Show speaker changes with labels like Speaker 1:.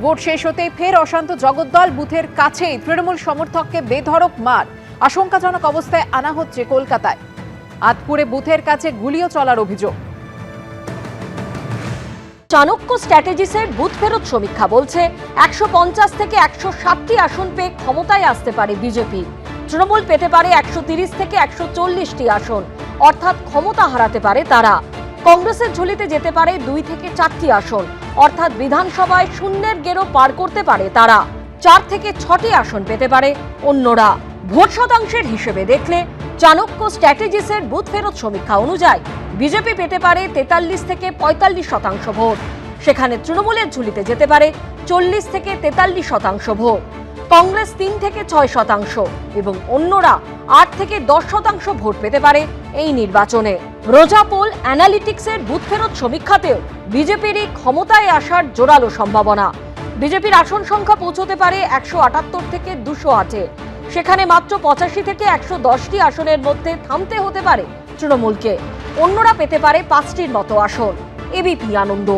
Speaker 1: Vote শেষ হতেই ফের অশান্ত জগদ্দল, বুথের কাছেই তৃণমূল সমর্থককে বেধড়ক মার। আশঙ্কাজনক অবস্থায় আনা হচ্ছে কলকাতায়। আতপুরে বুথের কাছে গুলিও চলার অভিযোগ।
Speaker 2: চাণক্য স্ট্র্যাটেজিসের বুথ ফেরত সমীক্ষা বলছে 150 থেকে 160টি আসন পেয়ে ক্ষমতায় আসতে পারে বিজেপি। তৃণমূল পেতে পারে 130 থেকে 140টি আসন, অর্থাৎ ক্ষমতা হারাতে পারে তারা। কংগ্রেসের ঝুলিতে যেতে পারে 2 থেকে 4টি আসন, অর্থাৎ বিধানসভায় শূন্যের গেরো পার করতে পারে তারা। 4 থেকে 6টি আসন পেতে পারে অন্যরা। ভোট শতাংশের হিসেবে দেখলে চাণক্য স্ট্র্যাটেজিসের বুথ ফেরত সমীক্ষা অনুযায়ী বিজেপি পেতে পারে 43 থেকে 45% ভোট। সেখানে তৃণমূলের ঝুলিতে যেতে পারে 40 থেকে 43% ভোট। কংগ্রেস 3 থেকে 6% এবং অন্যরা 8 থেকে 10% ভোট পেতে পারে এই নির্বাচনে। রোজা পোল অ্যানালিটিক্সের বুথ ফেরত সমীক্ষাতেও বিজেপিরই ক্ষমতায় আসার জোরালো সম্ভাবনা। বিজেপির আসন সংখ্যা পৌঁছতে পারে 178 থেকে 208-এ। সেখানে মাত্র 85 থেকে 110টি আসনের মধ্যে থামতে হতে পারে তৃণমূলকে। অন্যরা পেতে পারে 5টির মতো আসন। এবিপি আনন্দ।